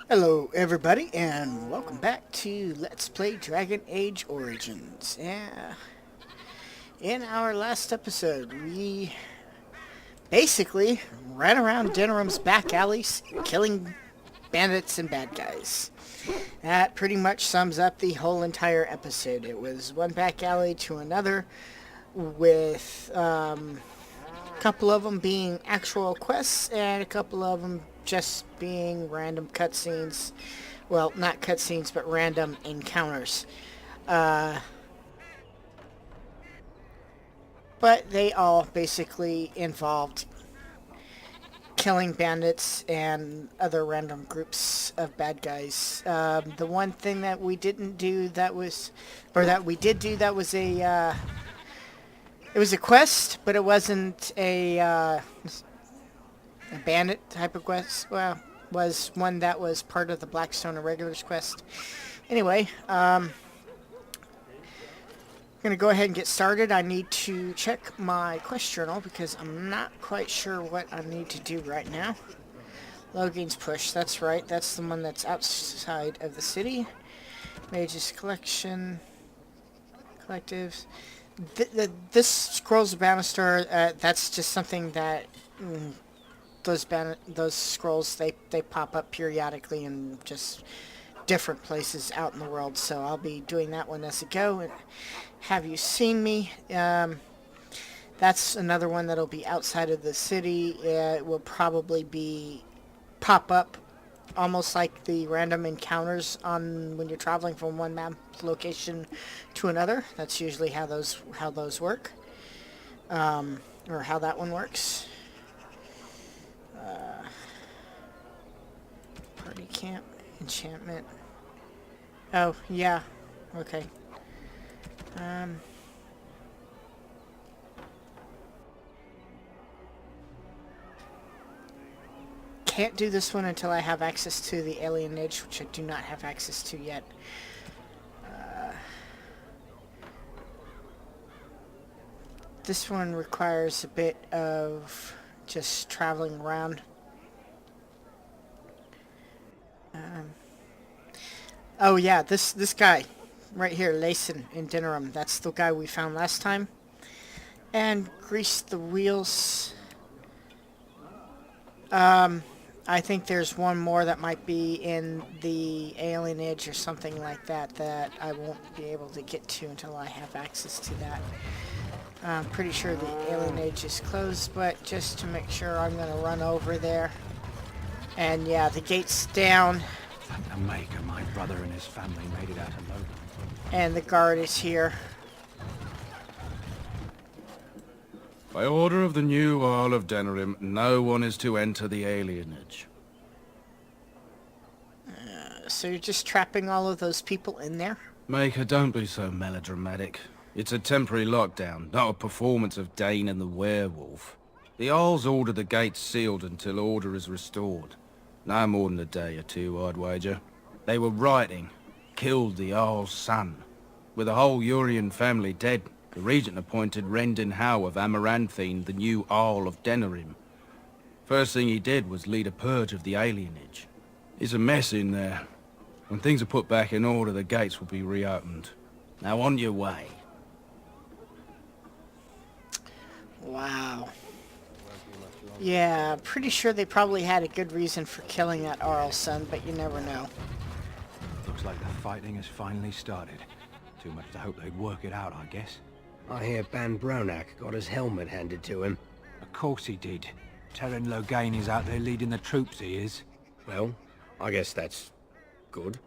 Hello everybody and welcome back to Let's Play Dragon Age Origins. Yeah. In our last episode we basically ran around Denerim's back alleys killing bandits and bad guys. That pretty much sums up the whole entire episode. It was one back alley to another with a couple of them being actual quests and a couple of them just being random cutscenes. Well, not cutscenes, but random encounters. But they all basically involved killing bandits and other random groups of bad guys. The one thing that we didn't do that was, or that we did do that was it was a quest, but it wasn't a bandit type of quest. Well, was one that was part of the Blackstone Irregulars quest. Anyway, I'm going to go ahead and get started. I need to check my quest journal because I'm not quite sure what I need to do right now. Logan's Push, that's right. That's the one that's outside of the city. Mage's Collection. Collectives. This Scrolls of Bannister, that's just something that... those scrolls, they pop up periodically in just different places out in the world, so I'll be doing that one as a go. And Have You Seen Me? That's another one that'll be outside of the city. It will probably pop up almost like the random encounters on when you're traveling from one map location to another. That's usually how those work, or how that one works. Party camp, enchantment. Oh, yeah. Okay. Can't do this one until I have access to the alienage, which I do not have access to yet. This one requires a bit of just traveling around. Oh yeah, this guy right here, Layson in Denerim. That's the guy we found last time. And Grease the Wheels. I think there's one more that might be in the alienage or something like that that I won't be able to get to until I have access to that. I'm pretty sure the alienage is closed, but just to make sure, I'm going to run over there. And yeah, the gate's down. Thank the Maker, my brother and his family made it out alone. And the guard is here. By order of the new Earl of Denerim, no one is to enter the alienage. So you're just trapping all of those people in there? Maker, don't be so melodramatic. It's a temporary lockdown, not a performance of Dane and the werewolf. The Earls ordered the gates sealed until order is restored. No more than a day or two, I'd wager. They were rioting, killed the Earl's son. With the whole Urian family dead, the regent appointed Rendon Howe of Amaranthine the new Earl of Denerim. First thing he did was lead a purge of the alienage. It's a mess in there. When things are put back in order, the gates will be reopened. Now on your way. Wow. Yeah, pretty sure they probably had a good reason for killing that Earl's son, but you never know. Looks like the fighting has finally started. Too much to hope they'd work it out, I guess. I hear Ban Bronak got his helmet handed to him. Of course he did. Terran Logain is out there leading the troops, he is. Well, I guess that's good.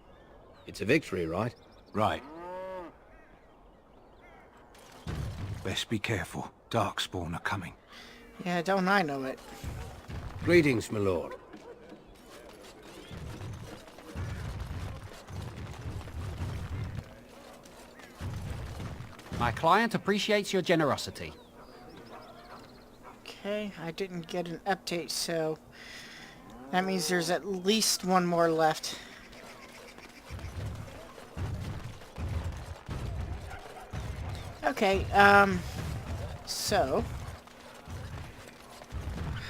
It's a victory, right? Right. Best be careful. Darkspawn are coming. Yeah, don't I know it. Greetings, my lord. My client appreciates your generosity. Okay, I didn't get an update, so that means there's at least one more left. Okay, so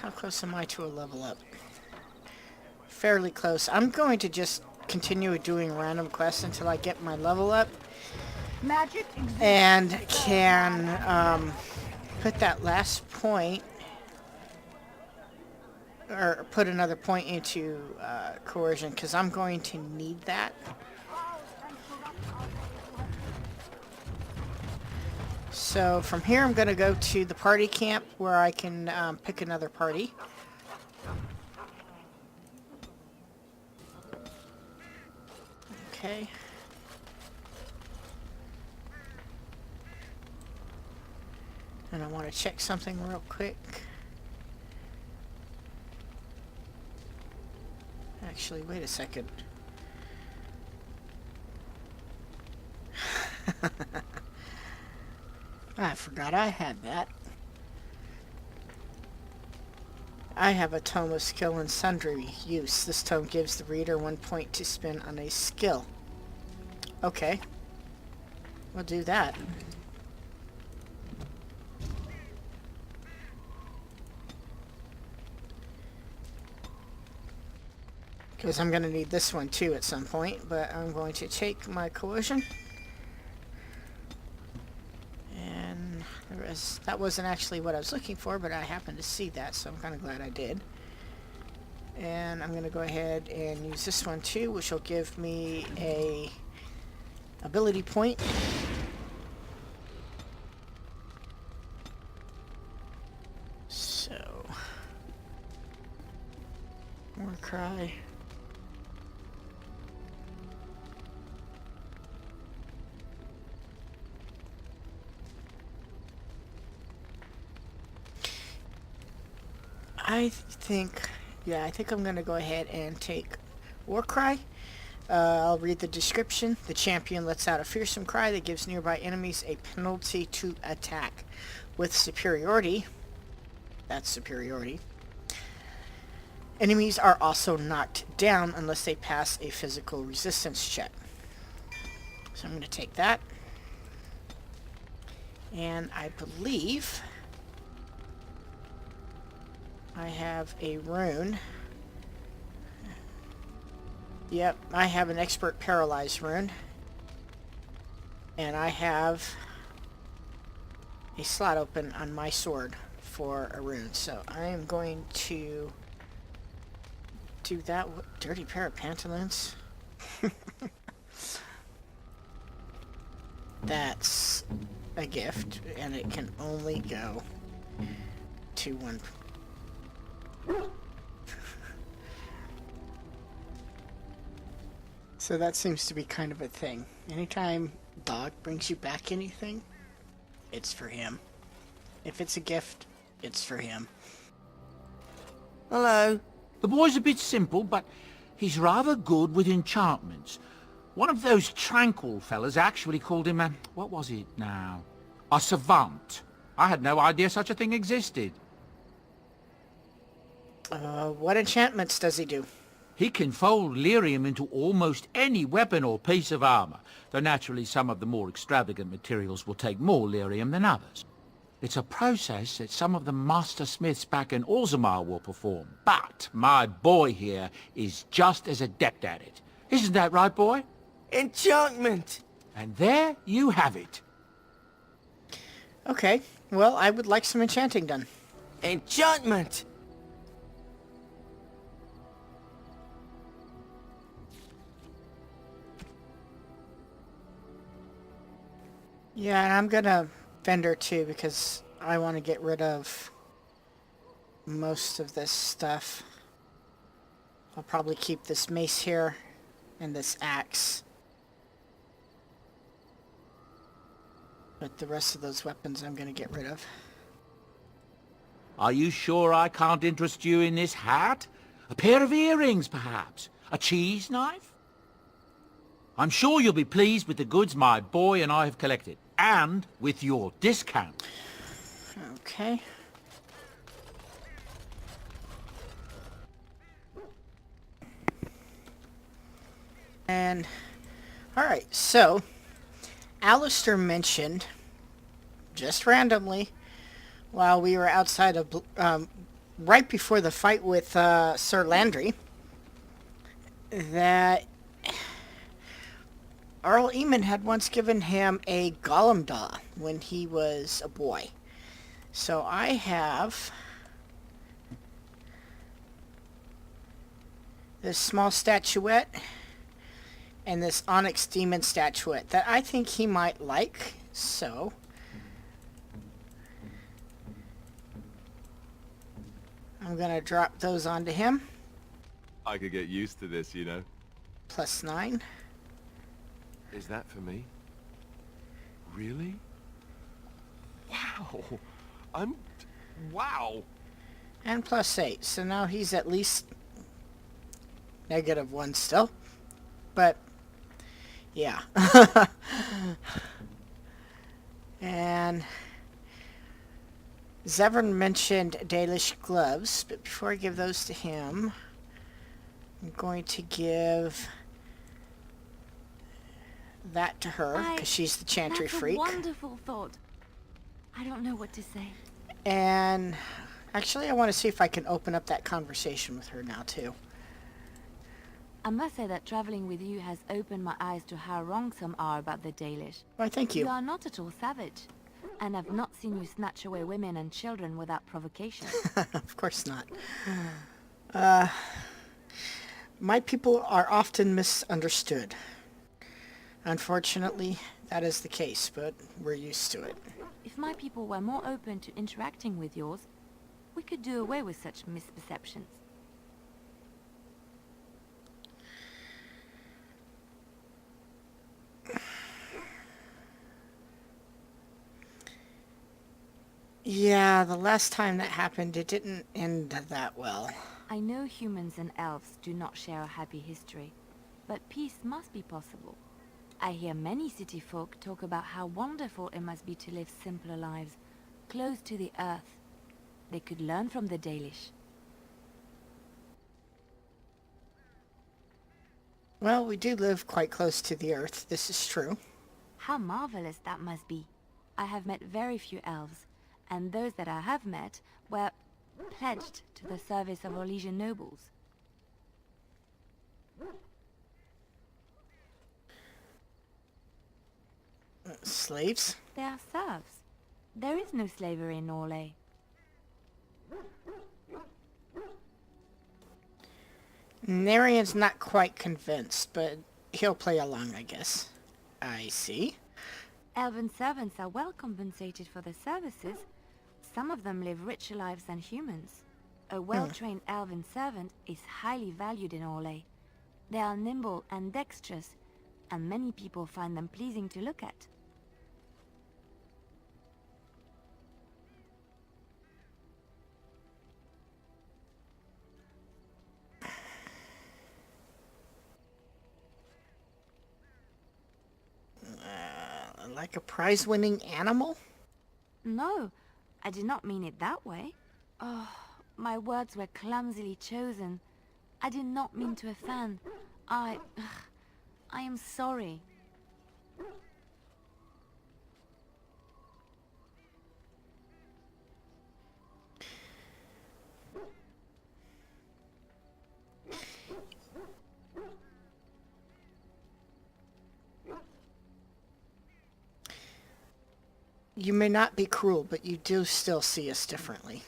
how close am I to a level up? fairly close. I'm going to just continue doing random quests until I get my level up. Magic exists. And can put that last point, or put another point into coercion, because I'm going to need that. So from here I'm going to go to the party camp where I can pick another party. Okay. And I want to check something real quick. Actually, wait a second. I forgot I had that. I have a Tome of Skill and Sundry use. This tome gives the reader 1 point to spend on a skill. Okay. We'll do that. Because I'm going to need this one too at some point, but I'm going to take my coercion. And that wasn't actually what I was looking for, but I happened to see that, so I'm kind of glad I did. And I'm going to go ahead and use this one too, which will give me a ability point. So, more cry. I think I'm going to go ahead and take Warcry. I'll read the description. The champion lets out a fearsome cry that gives nearby enemies a penalty to attack. With superiority, that's superiority, enemies are also knocked down unless they pass a physical resistance check. So I'm going to take that. And I believe I have a rune. Yep, I have an expert paralyzed rune. And I have a slot open on my sword for a rune. So I am going to do that. Dirty pair of pantaloons. That's a gift, and it can only go to one. So that seems to be kind of a thing. Anytime dog brings you back anything, it's for him. If it's a gift, it's for him. Hello. The boy's a bit simple, but he's rather good with enchantments. One of those tranquil fellas actually called him a... what was it now? A savant. I had no idea such a thing existed. What enchantments does he do? He can fold lyrium into almost any weapon or piece of armor, though naturally some of the more extravagant materials will take more lyrium than others. It's a process that some of the master smiths back in Orzammar will perform, but my boy here is just as adept at it. Isn't that right, boy? Enchantment! And there you have it. Okay, well, I would like some enchanting done. Enchantment! Yeah, and I'm gonna vendor too because I want to get rid of most of this stuff. I'll probably keep this mace here and this axe. But the rest of those weapons I'm gonna get rid of. Are you sure I can't interest you in this hat? A pair of earrings, perhaps? A cheese knife? I'm sure you'll be pleased with the goods my boy and I have collected, and with your discount. Okay. And, alright, so, Alistair mentioned, just randomly, while we were outside of, right before the fight with Sir Landry, that Earl Eamon had once given him a Gollum doll when he was a boy. So I have this small statuette and this Onyx Demon statuette that I think he might like. So I'm going to drop those onto him. I could get used to this, you know. +9. Is that for me? Really? Wow. Wow. And +8. So now he's at least -1 still. But, yeah. And Zevran mentioned Dalish gloves, but before I give those to him, I'm going to give that to her, because she's the chantry freak. That's a wonderful thought. I don't know what to say. And actually, I want to see if I can open up that conversation with her now, too. I must say that traveling with you has opened my eyes to how wrong some are about the Dalish. Why, thank you. You are not at all savage, and I've not seen you snatch away women and children without provocation. Of course not. My people are often misunderstood. Unfortunately, that is the case, but we're used to it. If my people were more open to interacting with yours, we could do away with such misperceptions. Yeah, the last time that happened, it didn't end that well. I know humans and elves do not share a happy history, but peace must be possible. I hear many city folk talk about how wonderful it must be to live simpler lives, close to the earth. They could learn from the Dalish. Well, we do live quite close to the earth, this is true. How marvelous that must be. I have met very few elves, and those that I have met were pledged to the service of Orlesian nobles. Slaves? They are serfs. There is no slavery in Orlais. Narian's not quite convinced, but he'll play along, I guess. I see. Elven servants are well compensated for their services. Some of them live richer lives than humans. A well-trained elven servant is highly valued in Orlais. They are nimble and dexterous, and many people find them pleasing to look at. Like a prize-winning animal? No, I did not mean it that way. Oh, my words were clumsily chosen. I did not mean to offend. I am sorry. You may not be cruel, but you do still see us differently.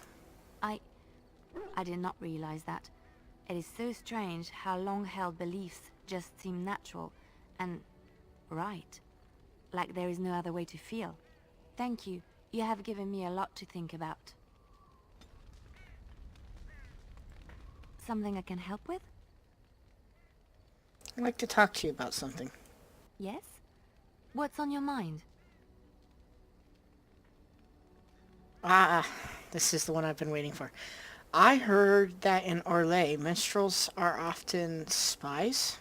I did not realize that. It is so strange how long-held beliefs just seem natural and right. Like there is no other way to feel. Thank you. You have given me a lot to think about. Something I can help with? I'd like to talk to you about something. Yes? What's on your mind? This is the one I've been waiting for. I heard that in Orlais, minstrels are often spies.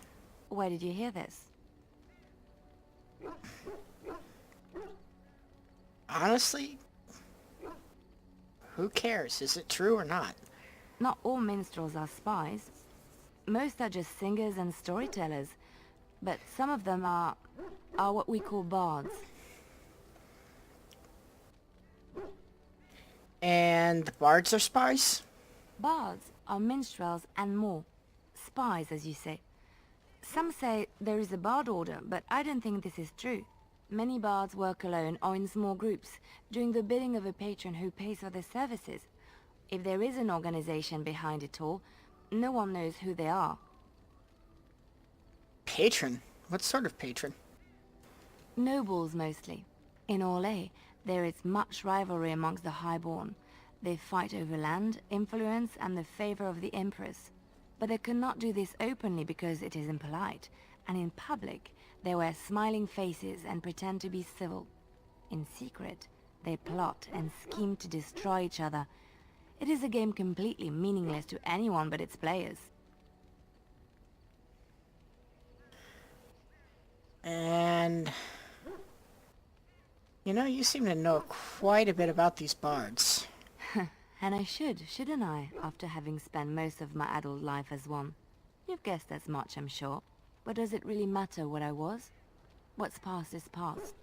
Where did you hear this? Honestly, who cares? Is it true or not? Not all minstrels are spies. Most are just singers and storytellers, but some of them are what we call bards. And the bards are spies? Bards are minstrels and more. Spies, as you say. Some say there is a bard order, but I don't think this is true. Many bards work alone or in small groups, doing the bidding of a patron who pays for their services. If there is an organization behind it all, no one knows who they are. Patron? What sort of patron? Nobles, mostly. In Orlais, there is much rivalry amongst the highborn. They fight over land, influence, and the favor of the empress. But they cannot do this openly because it is impolite, and in public, they wear smiling faces and pretend to be civil. In secret, they plot and scheme to destroy each other. It is a game completely meaningless to anyone but its players. And... you know, you seem to know quite a bit about these bards. And I should, shouldn't I, after having spent most of my adult life as one? You've guessed as much, I'm sure. But does it really matter what I was? What's past is past.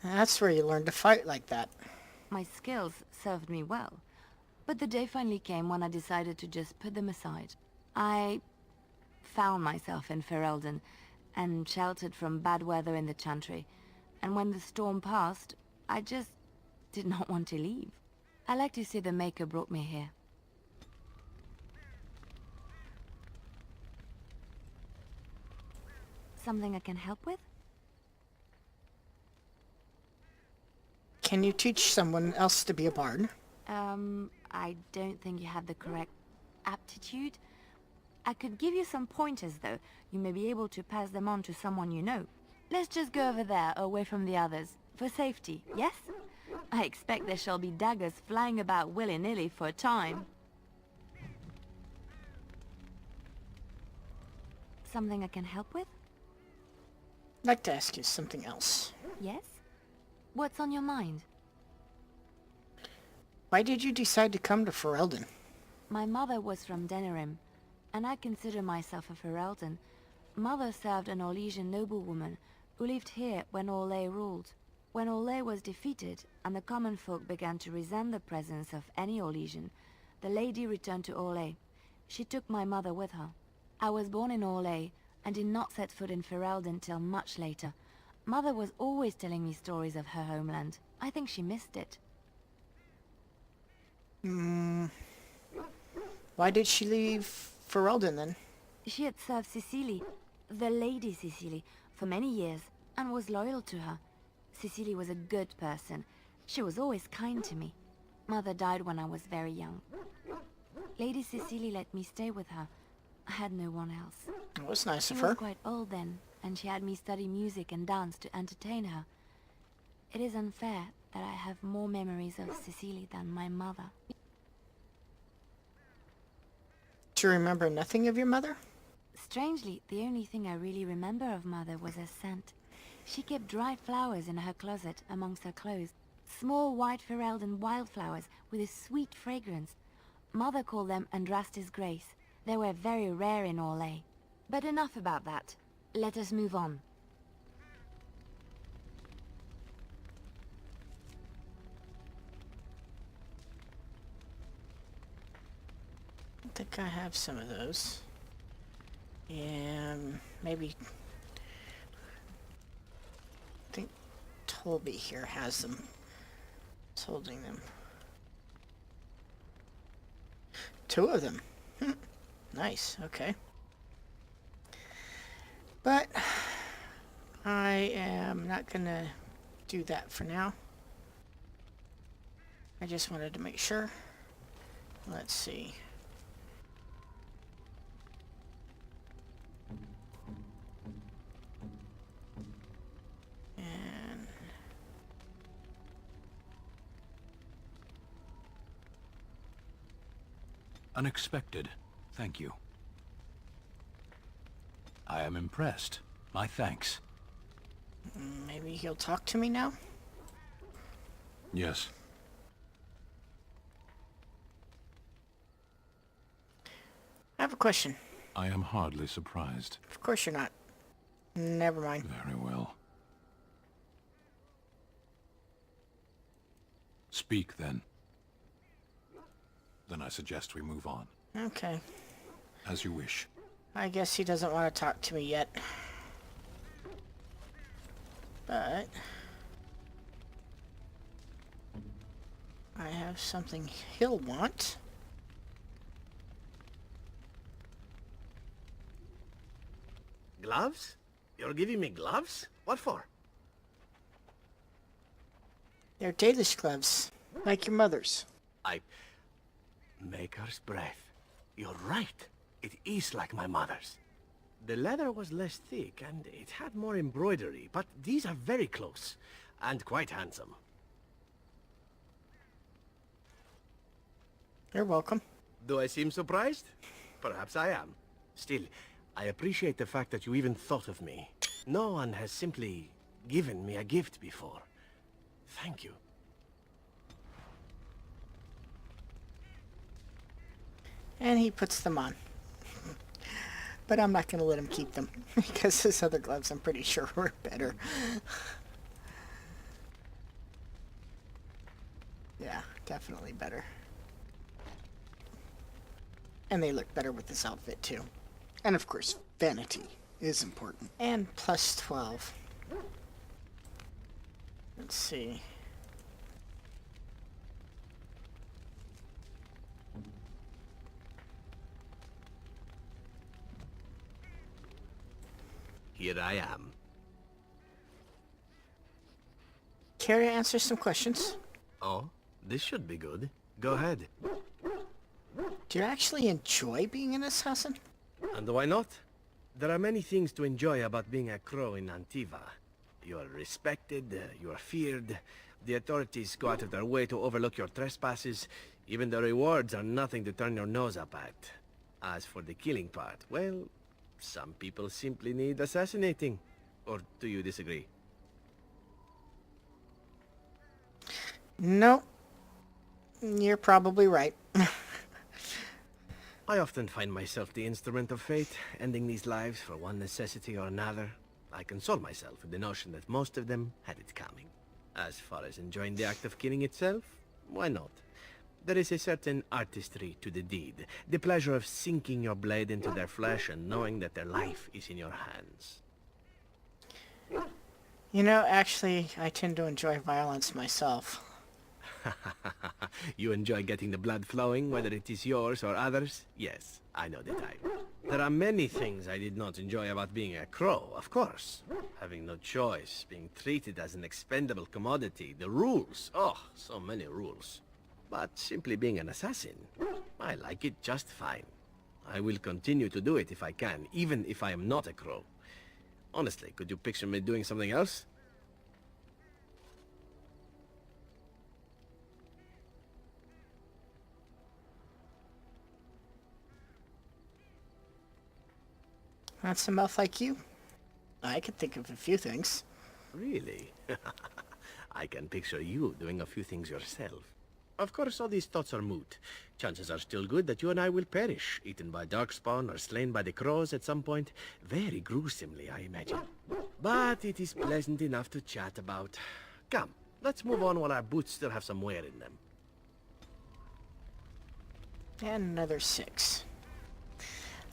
That's where you learn to fight like that. My skills served me well. But the day finally came when I decided to just put them aside. I found myself in Ferelden and sheltered from bad weather in the Chantry. And when the storm passed, I just did not want to leave. I like to say the Maker brought me here. Something I can help with? Can you teach someone else to be a bard? I don't think you have the correct aptitude. I could give you some pointers, though. You may be able to pass them on to someone you know. Let's just go over there, away from the others. For safety, yes? I expect there shall be daggers flying about willy-nilly for a time. Something I can help with? I'd like to ask you something else. Yes? What's on your mind? Why did you decide to come to Ferelden? My mother was from Denerim, and I consider myself a Ferelden. Mother served an Orlesian noblewoman who lived here when Orlais ruled. When Orlais was defeated and the common folk began to resent the presence of any Orlesian, the lady returned to Orlais. She took my mother with her. I was born in Orlais and did not set foot in Ferelden till much later. Mother was always telling me stories of her homeland. I think she missed it. Why did she leave Ferelden then? She had served Cecily, the Lady Cecily, for many years, and was loyal to her. Cecily was a good person. She was always kind to me. Mother died when I was very young. Lady Cecily let me stay with her. I had no one else. It was nice She of was her. quite old then, and she had me study music and dance to entertain her. It is unfair that I have more memories of Cecily than my mother. Do you remember nothing of your mother? Strangely, the only thing I really remember of Mother was her scent. She kept dried flowers in her closet amongst her clothes. Small white Ferelden wildflowers with a sweet fragrance. Mother called them Andrastis Grace. They were very rare in Orlais. But enough about that. Let us move on. I think I have some of those. And maybe... I think Tolby here has them. He's holding them. 2 of them. Nice, okay. But I am not gonna do that for now. I just wanted to make sure. Let's see. And Unexpected. Thank you. I am impressed. My thanks. maybe he'll talk to me now? Yes. I have a question. I am hardly surprised. Of course you're not. Never mind. Very well. Speak, then. Then I suggest we move on. Okay. As you wish. I guess he doesn't want to talk to me yet. But I have something he'll want. Gloves? You're giving me gloves? What for? They're Dalish gloves, like your mother's. Maker's breath. You're right. It is like my mother's. The leather was less thick and it had more embroidery, but these are very close and quite handsome. You're welcome. Do I seem surprised? Perhaps I am. Still, I appreciate the fact that you even thought of me. No one has simply given me a gift before. Thank you. And he puts them on. But I'm not going to let him keep them, because his other gloves I'm pretty sure were better. Yeah, definitely better. And they look better with this outfit too. And of course, vanity is important. And plus 12. Let's see. Here I am. Care to answer some questions? Oh, this should be good. Go ahead. Do you actually enjoy being an assassin? And why not? There are many things to enjoy about being a crow in Antiva. You are respected, you are feared, the authorities go out of their way to overlook your trespasses, even the rewards are nothing to turn your nose up at. As for the killing part, well, some people simply need assassinating. Or do you disagree? No. You're probably right. I often find myself the instrument of fate, ending these lives for one necessity or another. I console myself with the notion that most of them had it coming. As far as enjoying the act of killing itself, why not? There is a certain artistry to the deed, the pleasure of sinking your blade into their flesh and knowing that their life is in your hands. You know, actually, I tend to enjoy violence myself. You enjoy getting the blood flowing, whether it is yours or others? Yes, I know the type. There are many things I did not enjoy about being a crow, of course. Having no choice, being treated as an expendable commodity, the rules. Oh, so many rules. But simply being an assassin, I like it just fine. I will continue to do it if I can, even if I am not a crow. Honestly, could you picture me doing something else? That's a mouth like you. I could think of a few things. Really? I can picture you doing a few things yourself. Of course, all these thoughts are moot. Chances are still good that you and I will perish, eaten by darkspawn or slain by the crows at some point. Very gruesomely, I imagine. But it is pleasant enough to chat about. Come, let's move on while our boots still have some wear in them. And another 6.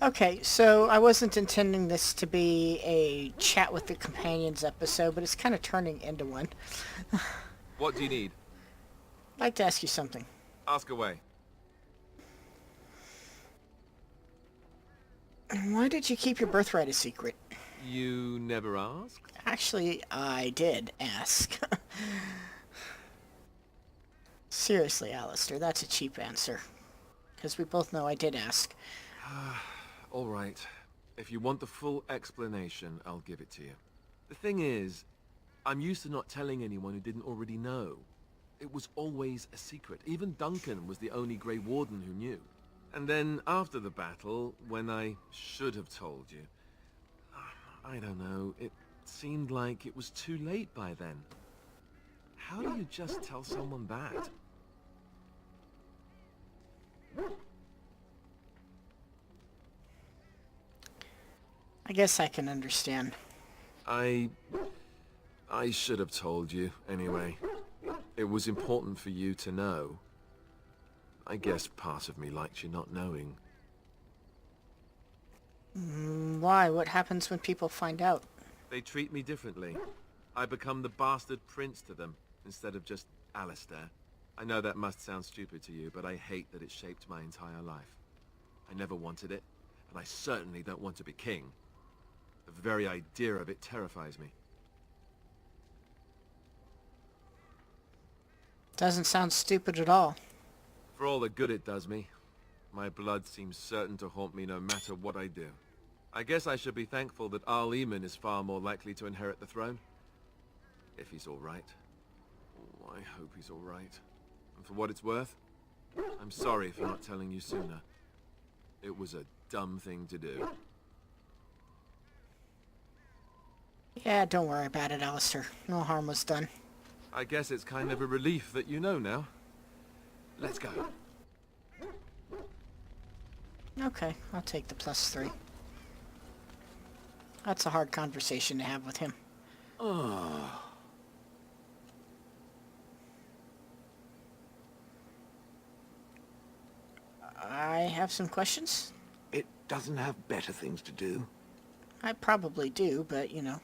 Okay, so I wasn't intending this to be a chat with the companions episode, but it's kind of turning into one. What do you need? I'd like to ask you something. Ask away. Why did you keep your birthright a secret? You never asked? Actually, I did ask. Seriously, Alistair, that's a cheap answer. Because we both know I did ask. All right. If you want the full explanation, I'll give it to you. The thing is, I'm used to not telling anyone who didn't already know. It was always a secret. Even Duncan was the only Grey Warden who knew. And then after the battle, when I should have told you, I don't know, it seemed like it was too late by then. How do you just tell someone that? I guess I can understand. I should have told you, anyway. It was important for you to know. I guess part of me likes you not knowing. Why? What happens when people find out? They treat me differently. I become the bastard prince to them, instead of just Alistair. I know that must sound stupid to you, but I hate that it shaped my entire life. I never wanted it, and I certainly don't want to be king. The very idea of it terrifies me. Doesn't sound stupid at all. For all the good it does me, my blood seems certain to haunt me no matter what I do. I guess I should be thankful that Al Eamon is far more likely to inherit the throne. If he's alright. Oh, I hope he's alright. And for what it's worth, I'm sorry for not telling you sooner. It was a dumb thing to do. Yeah, don't worry about it, Alistair. No harm was done. I guess it's kind of a relief that you know now. Let's go. Okay, I'll take the +3. That's a hard conversation to have with him. I have some questions. It doesn't have better things to do. I probably do, but, you know.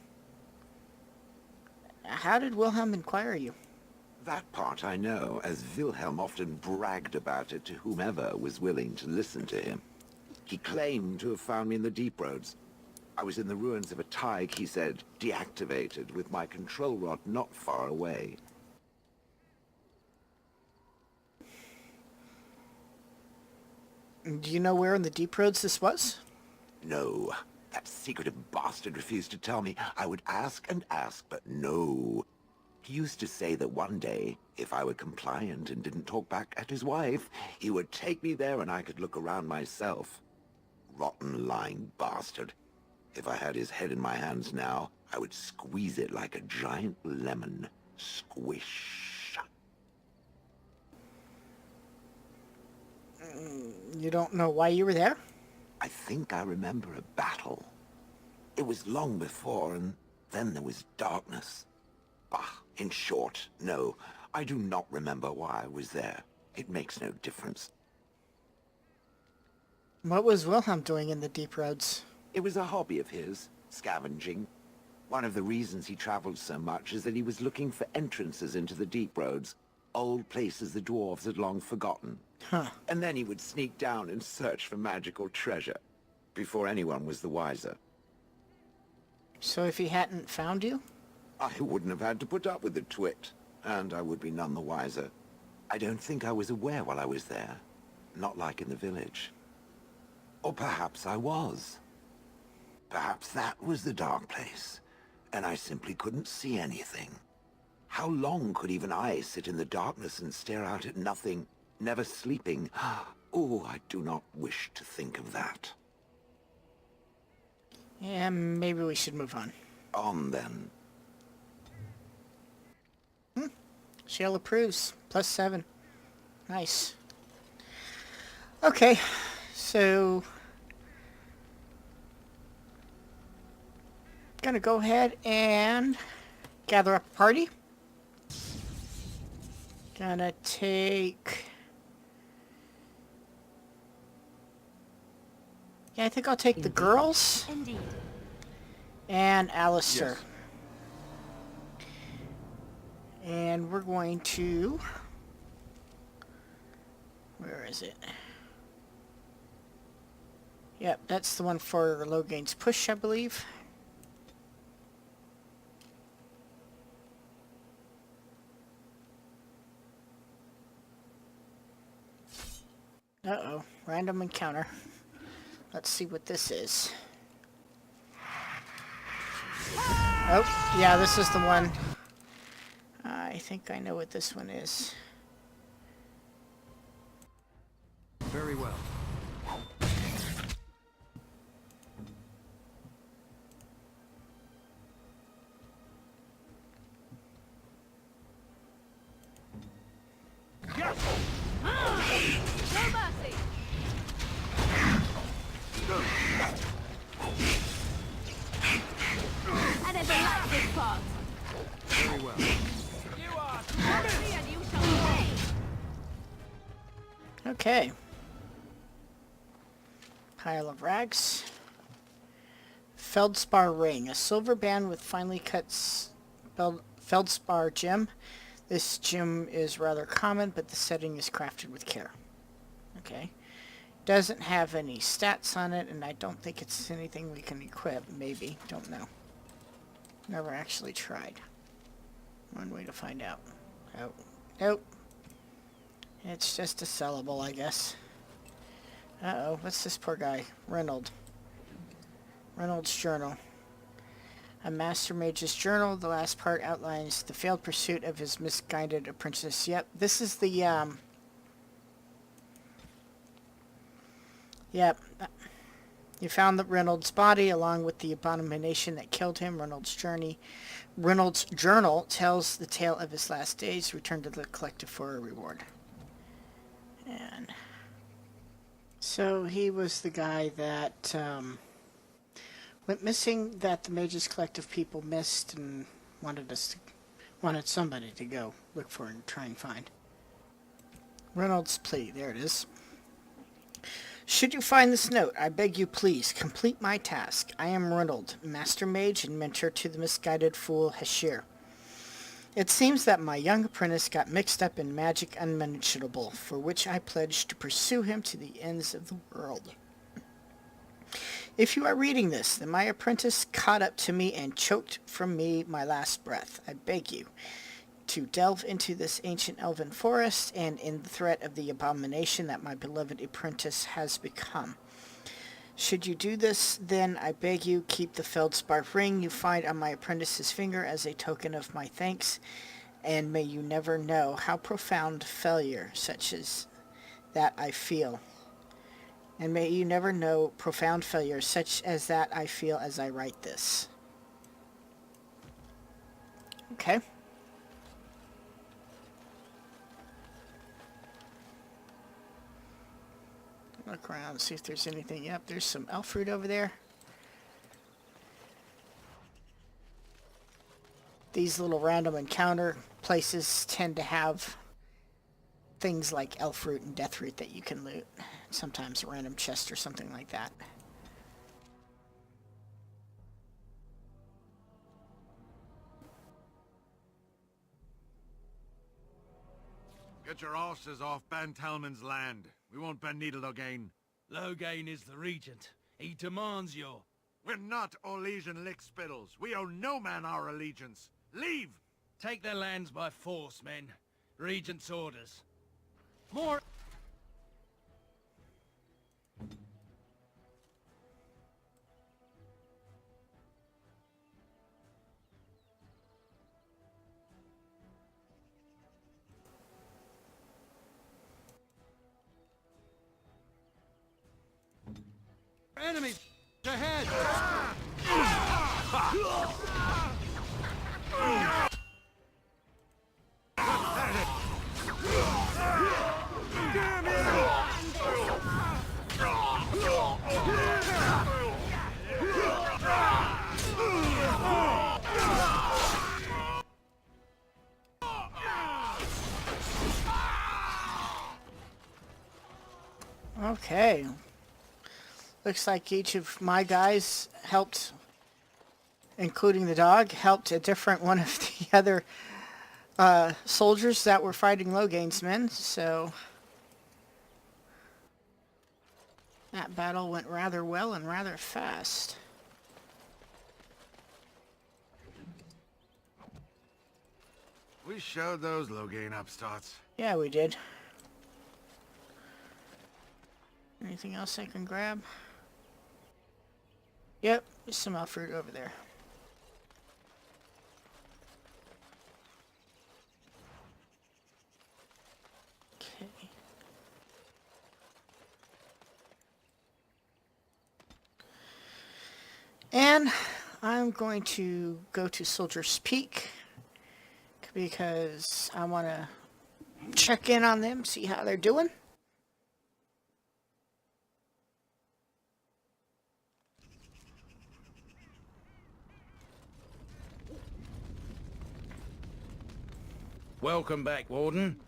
How did Wilhelm inquire you? That part I know, as Wilhelm often bragged about it to whomever was willing to listen to him. He claimed to have found me in the deep roads. I was in the ruins of a Tig, he said, deactivated, with my control rod not far away. Do you know where in the deep roads this was? No. That secretive bastard refused to tell me. I would ask and ask, but no. He used to say that one day, if I were compliant and didn't talk back at his wife, he would take me there and I could look around myself. Rotten, lying bastard. If I had his head in my hands now, I would squeeze it like a giant lemon. Squish. You don't know why you were there? I think I remember a battle. It was long before, and then there was darkness. Bah, in short, no, I do not remember why I was there. It makes no difference. What was Wilhelm doing in the deep roads? It was a hobby of his, scavenging. One of the reasons he traveled so much is that he was looking for entrances into the deep roads, old places the dwarves had long forgotten. Huh. And then he would sneak down and search for magical treasure, before anyone was the wiser. So if he hadn't found you? I wouldn't have had to put up with the twit, and I would be none the wiser. I don't think I was aware while I was there, not like in the village. Or perhaps I was. Perhaps that was the dark place, and I simply couldn't see anything. How long could even I sit in the darkness and stare out at nothing, never sleeping? Oh, I do not wish to think of that. Yeah, maybe we should move on. On then. Shale approves. +7. Nice. Okay, so... gonna go ahead and gather up a party. Gonna take... yeah, I think I'll take the girls. Indeed. And Alistair. Yes. And we're going to... where is it? Yep, that's the one for Loghain's Push, I believe. Uh-oh, random encounter. Let's see what this is. Oh, yeah, this is the one. I think I know what this one is. Very well. I never liked this part. Very well. You are me and you shall pay. Okay. Pile of rags. Feldspar ring. A silver band with finely cut feldspar gem. This gem is rather common, but the setting is crafted with care. Okay. Doesn't have any stats on it, and I don't think it's anything we can equip. Maybe. Don't know. Never actually tried. One way to find out. Oh. Nope. It's just a sellable, I guess. Uh-oh. What's this poor guy? Reynolds journal. A master mage's journal. The last part outlines the failed pursuit of his misguided apprentice. Yep. This is the, Yep. You found the Reynolds' body along with the abomination that killed him. Reynolds' journal tells the tale of his last days. Return to the collective for a reward. And so he was the guy that went missing, that the Mages Collective people missed, and wanted somebody to go look for and try and find. Reynolds' plea. There it is. Should you find this note, I beg you please, complete my task. I am Reynolds, Master Mage and mentor to the misguided fool Hashir. It seems that my young apprentice got mixed up in magic unmentionable, for which I pledge to pursue him to the ends of the world. If you are reading this, then my apprentice caught up to me and choked from me my last breath. I beg you to delve into this ancient elven forest and in the threat of the abomination that my beloved apprentice has become. Should you do this, then I beg you keep the feldspar ring you find on my apprentice's finger as a token of my thanks, and may you never know how profound failure such as that I feel. And may you never know profound failure such as that I feel as I write this. Okay. Look around, see if there's anything. Yep, there's some elf fruit over there. These little random encounter places tend to have things like elf fruit and death root that you can loot. Sometimes a random chest or something like that. Get your horses off Ben Talman's land. We won't bend needle again. Loghain is the regent. He demands your... We're not Orlesian lick spittles. We owe no man our allegiance. Leave! Take their lands by force, men. Regent's orders. More... Enemies ahead! Okay. Looks like each of my guys helped, including the dog, helped a different one of the other soldiers that were fighting Loghain's men, so that battle went rather well and rather fast. We showed those Loghain upstarts. Yeah, we did. Anything else I can grab? Yep, there's some elf fruit over there. Okay. And I'm going to go to Soldier's Peak because I want to check in on them, see how they're doing. Welcome back, Warden.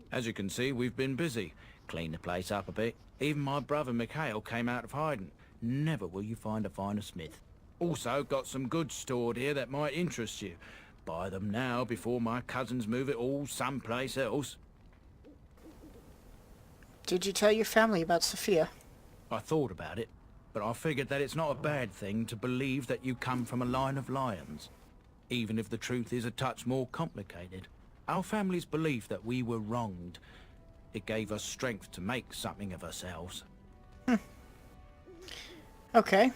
As you can see, we've been busy. Clean the place up a bit. Even my brother Mikhail came out of hiding. Never will you find a finer smith. Also got some goods stored here that might interest you. Buy them now before my cousins move it all someplace else. Did you tell your family about Sophia? I thought about it, but I figured that it's not a bad thing to believe that you come from a line of lions. Even if the truth is a touch more complicated. Our family's belief that we were wronged. It gave us strength to make something of ourselves. Okay.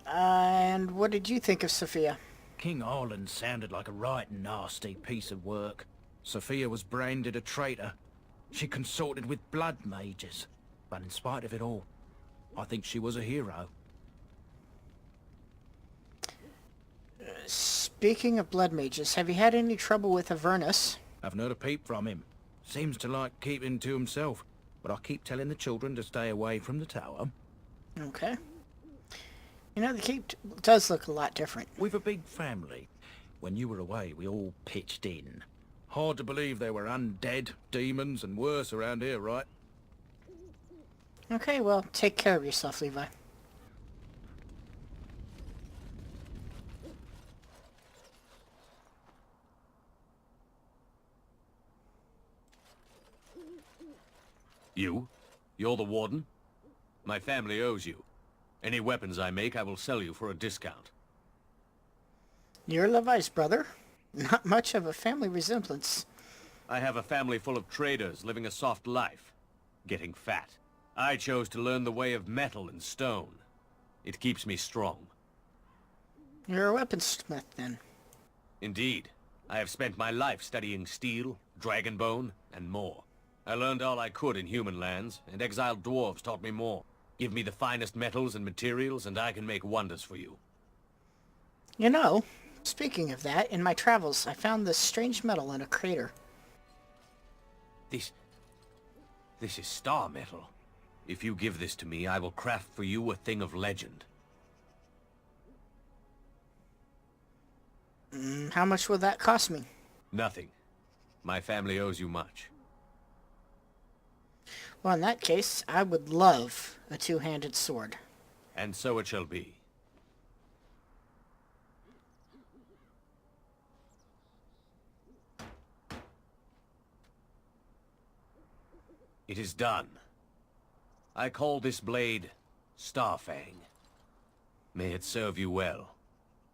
And what did you think of Sophia? King Arlen sounded like a right nasty piece of work. Sophia was branded a traitor. She consorted with blood mages. But in spite of it all, I think she was a hero. Speaking of blood mages, have you had any trouble with Avernus? I've not a peep from him. Seems to like keeping to himself. But I keep telling the children to stay away from the tower. Okay. You know, the keep does look a lot different. We've a big family. When you were away, we all pitched in. Hard to believe there were undead, demons, and worse around here, right? Okay, well, take care of yourself, Levi. You? You're the warden? My family owes you. Any weapons I make, I will sell you for a discount. You're Levi's brother? Not much of a family resemblance. I have a family full of traders living a soft life, getting fat. I chose to learn the way of metal and stone. It keeps me strong. You're a weaponsmith, then. Indeed. I have spent my life studying steel, dragonbone, and more. I learned all I could in human lands, and exiled dwarves taught me more. Give me the finest metals and materials, and I can make wonders for you. You know, speaking of that, in my travels, I found this strange metal in a crater. This is star metal. If you give this to me, I will craft for you a thing of legend. How much will that cost me? Nothing. My family owes you much. Well, in that case, I would love a two-handed sword. And so it shall be. It is done. I call this blade Starfang. May it serve you well.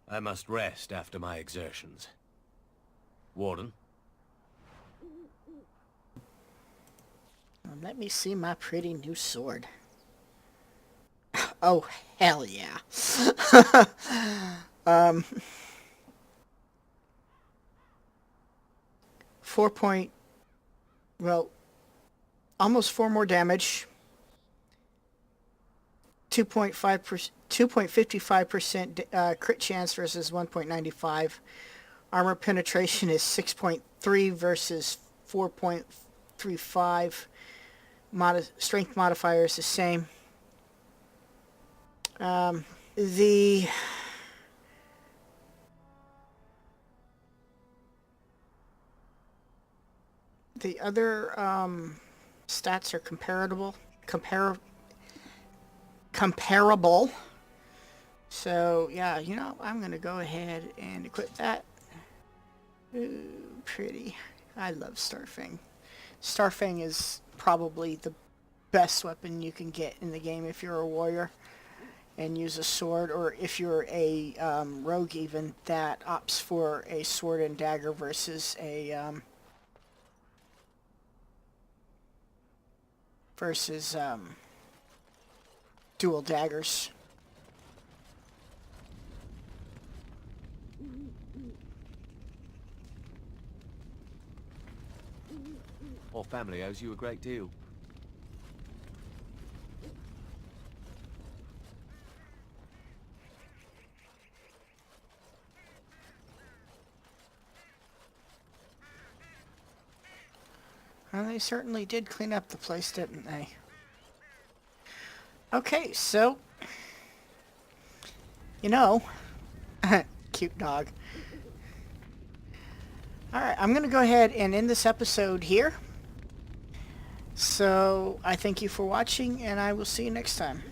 I must rest after my exertions. Warden? Let me see my pretty new sword. Oh, hell yeah. 4 point... Well, almost 4 more damage. 2.55% crit chance versus 1.95. Armor penetration is 6.3 versus 4.35. Strength modifier is the same. The other stats are comparable. So yeah, you know, I'm gonna go ahead and equip that. Ooh, pretty. I love Starfang. Starfang is probably the best weapon you can get in the game if you're a warrior and use a sword, or if you're a rogue even that opts for a sword and dagger versus a dual daggers. Our family owes you a great deal. Well, they certainly did clean up the place, didn't they? Okay, so... You know... Cute dog. Alright, I'm going to go ahead and end this episode here. So I thank you for watching, and I will see you next time.